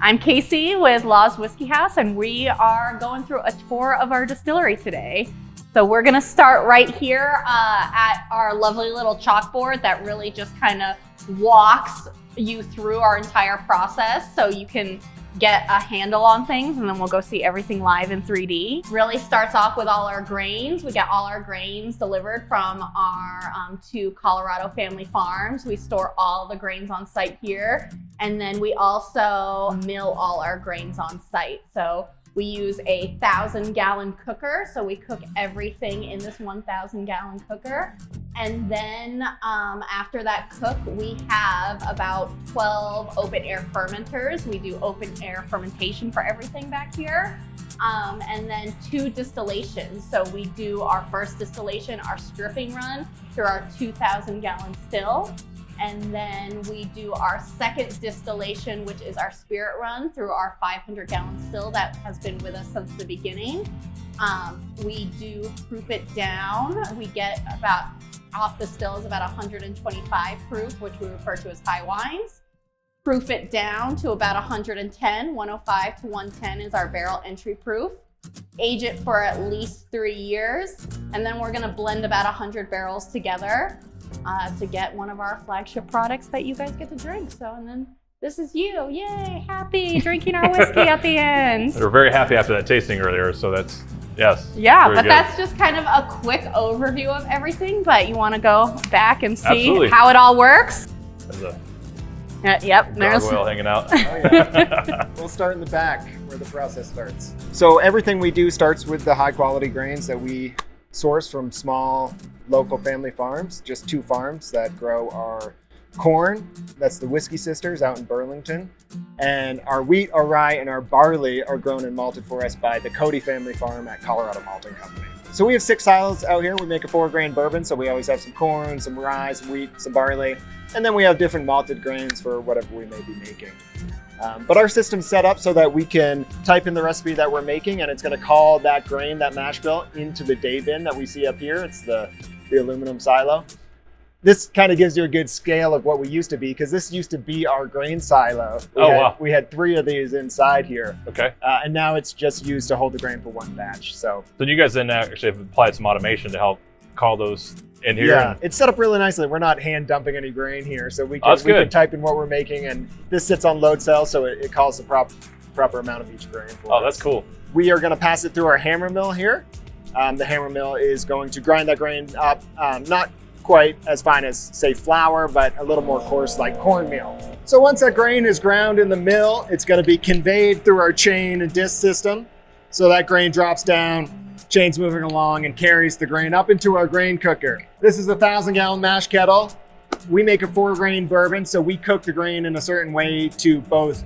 I'm Casey with Law's Whiskey House, and we are going through a tour of our distillery today. So we're gonna start right here at our lovely little chalkboard that really just kind of walks you through our entire process so you can get a handle on things, and then we'll go see everything live in 3D. Really starts off with all our grains. We get all our grains delivered from our 2 Colorado family farms. We store all the grains on site here, and then we also mill all our grains on site. So we use a 1,000-gallon cooker, so we cook everything in this 1,000-gallon cooker. And then after that cook, we have about 12 open air fermenters. We do open air fermentation for everything back here. And then 2 distillations. So we do our first distillation, our stripping run, through our 2,000-gallon still. And then we do our second distillation, which is our spirit run, through our 500-gallon still that has been with us since the beginning. We do proof it down. We get about, off the still is about 125 proof, which we refer to as high wines. Proof it down to about 110, 105 to 110 is our barrel entry proof. Age it for at least 3 years. And then we're gonna blend about 100 barrels together to get one of our flagship products that you guys get to drink. So, and then this is you, yay, happy, drinking our whiskey at the end. We were very happy after that tasting earlier, so that's, yes. Yeah, but good. That's just kind of a quick overview of everything, but you want to go back and see Absolutely. How it all works? There's a yep, there's gargoyle hanging out. Oh, yeah. We'll start in the back where the process starts. So everything we do starts with the high quality grains that we source from small local family farms, just 2 farms that grow our corn. That's the Whiskey Sisters out in Burlington. And our wheat, our rye, and our barley are grown and malted for us by the Cody family farm at Colorado Malting Company. So we have 6 silos out here. We make a 4-grain bourbon, so we always have some corn, some rye, some wheat, some barley. And then we have different malted grains for whatever we may be making. But our system's set up so that we can type in the recipe that we're making, and it's going to call that grain, that mash bill, into the day bin that we see up here. It's the aluminum silo. This kind of gives you a good scale of what we used to be, because this used to be our grain silo. Wow. We had 3 of these inside here. Okay. And now it's just used to hold the grain for 1 batch. So you guys then actually have applied some automation to help call those in here? Yeah, it's set up really nicely. We're not hand dumping any grain here, so we can type in what we're making, and this sits on load cell, so it calls the proper amount of each grain for us. That's cool. We are going to pass it through our hammer mill here. The hammer mill is going to grind that grain up, not quite as fine as, say, flour, but a little more coarse like cornmeal. So once that grain is ground in the mill, it's going to be conveyed through our chain and disc system. So that grain drops down, chain's moving along, and carries the grain up into our grain cooker. This is a 1,000-gallon mash kettle. We make a 4-grain bourbon, so we cook the grain in a certain way to both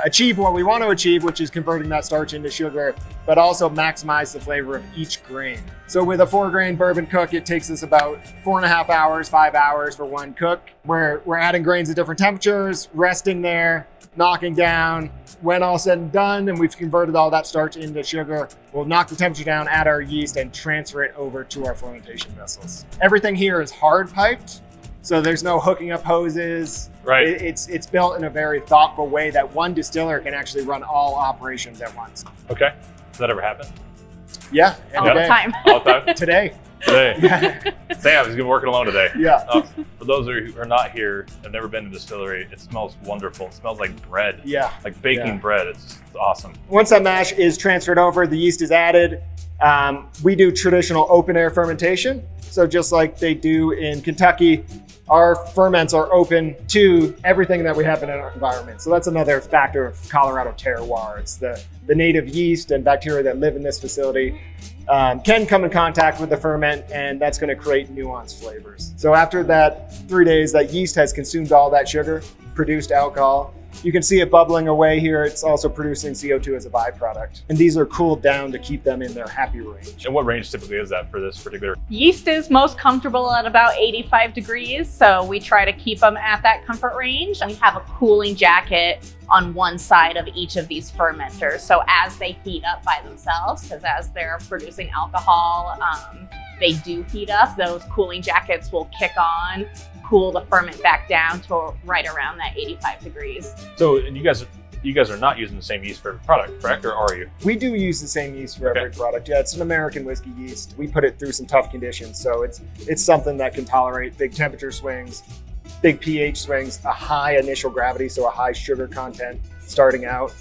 achieve what we want to achieve, which is converting that starch into sugar, but also maximize the flavor of each grain. So with a 4-grain bourbon cook, it takes us about 4.5 hours, 5 hours for 1 cook. We're adding grains at different temperatures, resting there, knocking down. When all said and done, and we've converted all that starch into sugar, we'll knock the temperature down, add our yeast, and transfer it over to our fermentation vessels. Everything here is hard piped, so there's no hooking up hoses. Right. It's built in a very thoughtful way that one distiller can actually run all operations at once. Okay. Does that ever happen? Yeah, all the time. All the time? Today. Yeah. Sam is working alone today. Yeah. For those of you who are not here, have never been to the distillery, it smells wonderful. It smells like bread. Yeah. Like baking bread. It's awesome. Once that mash is transferred over, the yeast is added. We do traditional open air fermentation. So just like they do in Kentucky, our ferments are open to everything that we have in our environment. So that's another factor of Colorado terroir. It's the native yeast and bacteria that live in this facility can come in contact with the ferment, and that's going to create nuanced flavors. So after that 3 days, that yeast has consumed all that sugar, produced alcohol. You can see it bubbling away here. It's also producing CO2 as a byproduct. And these are cooled down to keep them in their happy range. And what range typically is that for this particular? Yeast is most comfortable at about 85 degrees, so we try to keep them at that comfort range. We have a cooling jacket on one side of each of these fermenters. So as they heat up by themselves, because as they're producing alcohol, they do heat up, those cooling jackets will kick on, cool the ferment back down to right around that 85 degrees. So, and you guys you guys are not using the same yeast for every product, correct? Or are you? We do use the same yeast for every product. Yeah, it's an American whiskey yeast. We put it through some tough conditions, so it's something that can tolerate big temperature swings, big pH swings, a high initial gravity, so a high sugar content starting out,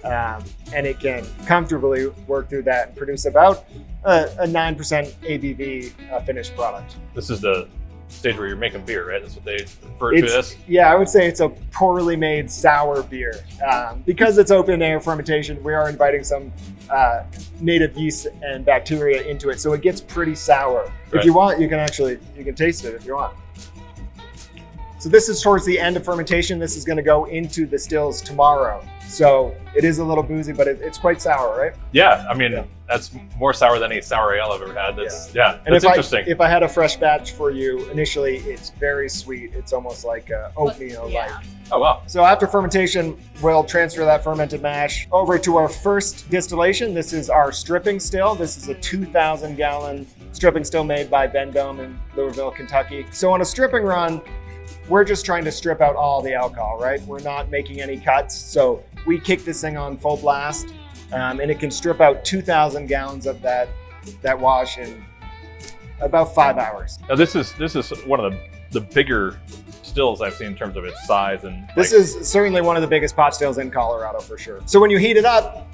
and it can comfortably work through that and produce about a 9% ABV finished product. This is the stage where you're making beer, right? That's what they refer to as? Yeah, I would say it's a poorly made sour beer. Because it's open air fermentation, we are inviting some native yeast and bacteria into it, so it gets pretty sour. Right. If you want, you can taste it if you want. So this is towards the end of fermentation. This is going to go into the stills tomorrow. So it is a little boozy, but it's quite sour, right? Yeah, I mean, that's more sour than any sour ale I've ever had. That's interesting. If I had a fresh batch for you, initially it's very sweet. It's almost like oatmeal-like. Oh, wow. So after fermentation, we'll transfer that fermented mash over to our first distillation. This is our stripping still. This is a 2,000-gallon stripping still made by Ben Dome in Louisville, Kentucky. So on a stripping run, we're just trying to strip out all the alcohol, right? We're not making any cuts. So we kick this thing on full blast, and it can strip out 2,000 gallons of that wash in about 5 hours. Now this is one of the bigger stills I've seen in terms of its size. And this is certainly one of the biggest pot stills in Colorado for sure. So when you heat it up,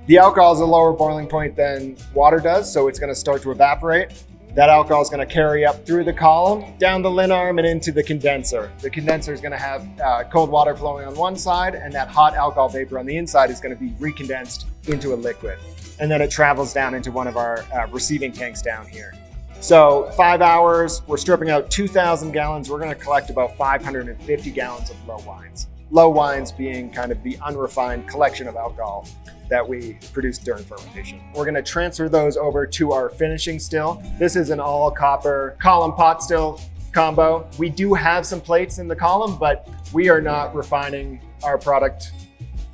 the alcohol is a lower boiling point than water does, so it's gonna start to evaporate. That alcohol is going to carry up through the column, down the lin arm, and into the condenser. The condenser is going to have cold water flowing on one side, and that hot alcohol vapor on the inside is going to be recondensed into a liquid. And then it travels down into one of our receiving tanks down here. So 5 hours, we're stripping out 2,000 gallons. We're going to collect about 550 gallons of low wines. Low wines being kind of the unrefined collection of alcohol that we produce during fermentation. We're going to transfer those over to our finishing still. This is an all copper column pot still combo. We do have some plates in the column, but we are not refining our product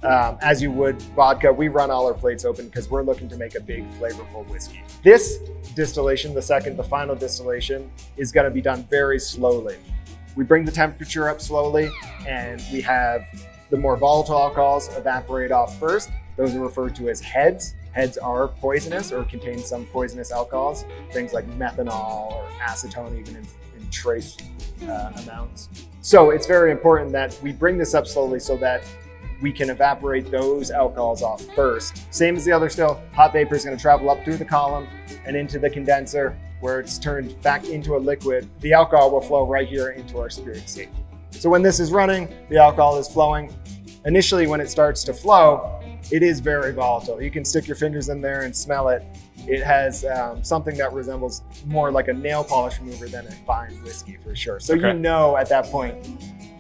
as you would vodka. We run all our plates open because we're looking to make a big flavorful whiskey. This distillation, the final distillation, is going to be done very slowly. We bring the temperature up slowly, and we have the more volatile alcohols evaporate off first. Those are referred to as heads. Heads are poisonous or contain some poisonous alcohols, things like methanol or acetone, even in trace amounts. So it's very important that we bring this up slowly so that we can evaporate those alcohols off first. Same as the other still, hot vapor is going to travel up through the column and into the condenser where it's turned back into a liquid. The alcohol will flow right here into our spirit state. So when this is running, the alcohol is flowing. Initially, when it starts to flow, it is very volatile. You can stick your fingers in there and smell it. It has something that resembles more like a nail polish remover than a fine whiskey for sure. So you know at that point,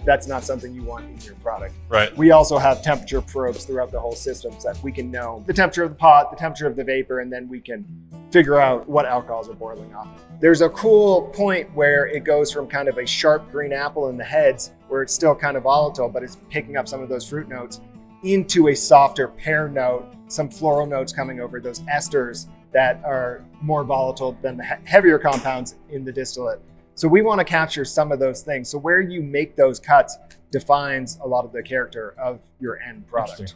that's not something you want in your product. Right. We also have temperature probes throughout the whole system so that we can know the temperature of the pot, the temperature of the vapor, and then we can figure out what alcohols are boiling off. There's a cool point where it goes from kind of a sharp green apple in the heads, where it's still kind of volatile, but it's picking up some of those fruit notes, into a softer pear note, some floral notes coming over, those esters that are more volatile than the heavier compounds in the distillate. So we want to capture some of those things. So where you make those cuts defines a lot of the character of your end product.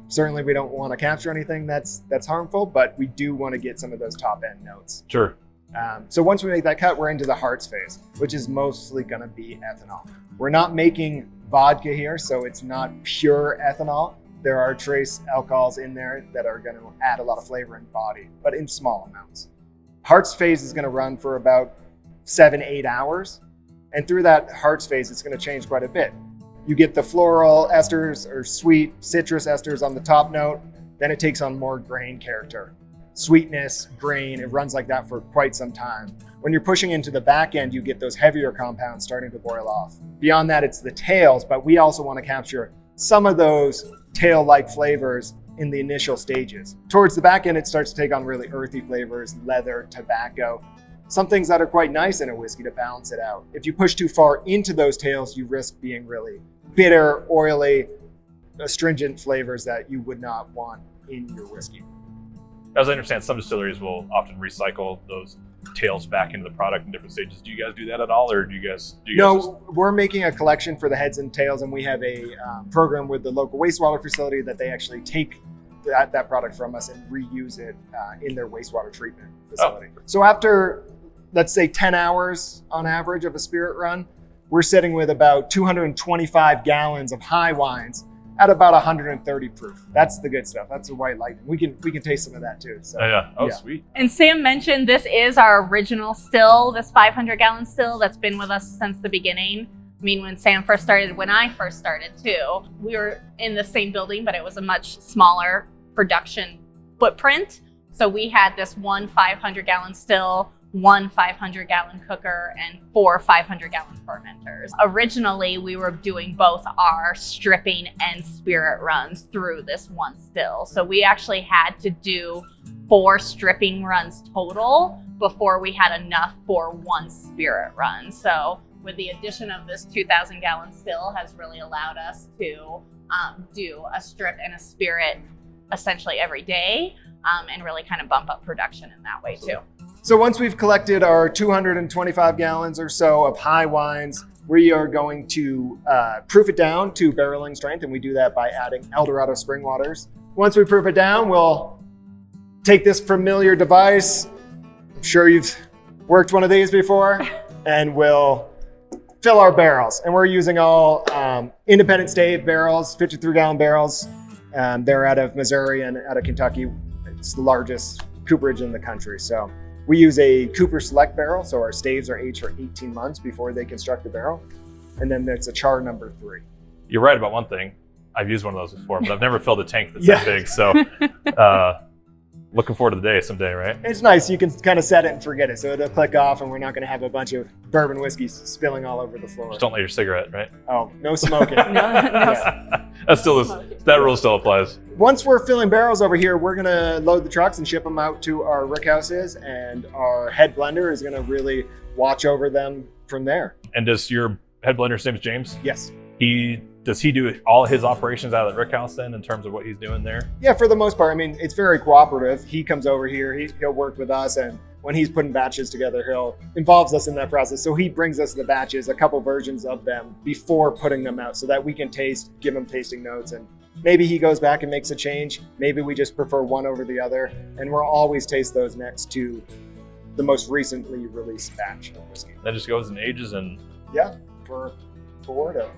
Certainly we don't want to capture anything that's harmful, but we do want to get some of those top end notes. Sure. So once we make that cut, we're into the hearts phase, which is mostly going to be ethanol. We're not making vodka here, so it's not pure ethanol. There are trace alcohols in there that are going to add a lot of flavor and body, but in small amounts. Hearts phase is going to run for about 7-8 hours. And through that hearts phase, it's going to change quite a bit. You get the floral esters or sweet citrus esters on the top note, then it takes on more grain character. Sweetness, grain, it runs like that for quite some time. When you're pushing into the back end, you get those heavier compounds starting to boil off. Beyond that, it's the tails, but we also want to capture some of those tail-like flavors in the initial stages. Towards the back end, it starts to take on really earthy flavors, leather, tobacco, some things that are quite nice in a whiskey to balance it out. If you push too far into those tails, you risk being really bitter, oily, astringent flavors that you would not want in your whiskey. As I understand, some distilleries will often recycle those tails back into the product in different stages. Do you guys do that at all, or do you guys No, we're making a collection for the heads and tails, and we have a program with the local wastewater facility that they actually take that product from us and reuse it in their wastewater treatment facility. So after, let's say 10 hours on average of a spirit run, we're sitting with about 225 gallons of high wines at about 130 proof. That's the good stuff. That's the white lightning. We can taste some of that too. So, yeah. Sweet. And Sam mentioned this is our original still, this 500-gallon still that's been with us since the beginning. I mean, when I first started too, we were in the same building, but it was a much smaller production footprint. So we had this one 500-gallon still, one 500-gallon cooker, and 4 500-gallon fermenters. Originally, we were doing both our stripping and spirit runs through this one still. So we actually had to do 4 stripping runs total before we had enough for one spirit run. So with the addition of this 2,000-gallon still has really allowed us to do a strip and a spirit essentially every day, and really kind of bump up production in that way too. So once we've collected our 225 gallons or so of high wines, we are going to proof it down to barreling strength, and we do that by adding Eldorado spring waters. Once we proof it down, we'll take this familiar device. I'm sure you've worked one of these before, and we'll fill our barrels. And we're using all independent stave barrels, 53-gallon barrels. They're out of Missouri and out of Kentucky. It's the largest cooperage in the country. So we use a Cooper Select barrel, so our staves are aged for 18 months before they construct the barrel. And then there's a char number 3. You're right about one thing. I've used one of those before, but I've never filled a tank that's that big. So looking forward to the day someday, right? It's nice. You can kind of set it and forget it. So it'll click off, and we're not going to have a bunch of bourbon whiskey spilling all over the floor. Just don't light your cigarette, right? Oh, no smoking. That rule still applies. Once we're filling barrels over here, we're going to load the trucks and ship them out to our rick houses, and our head blender is going to really watch over them from there. And does your head blender's name is James? Yes. Does he do all his operations out of the rick house then, in terms of what he's doing there? Yeah, for the most part. I mean, it's very cooperative. He comes over here, he'll work with us, and when he's putting batches together, he'll involves us in that process. So he brings us the batches, a couple versions of them before putting them out, so that we can taste, give him tasting notes, and maybe he goes back and makes a change. Maybe we just prefer one over the other, and we'll always taste those next to the most recently released batch of whiskey. That just goes and ages, and for 4 to.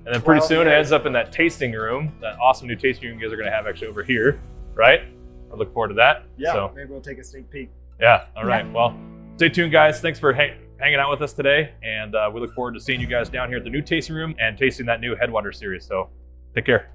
And then pretty soon it ends up in that tasting room, that awesome new tasting room you guys are going to have actually over here, right? I look forward to that. Yeah, so, maybe we'll take a sneak peek. Yeah, all right. Yeah. Well, stay tuned, guys. Thanks for hanging out with us today. And we look forward to seeing you guys down here at the new tasting room and tasting that new Headwaters series. So take care.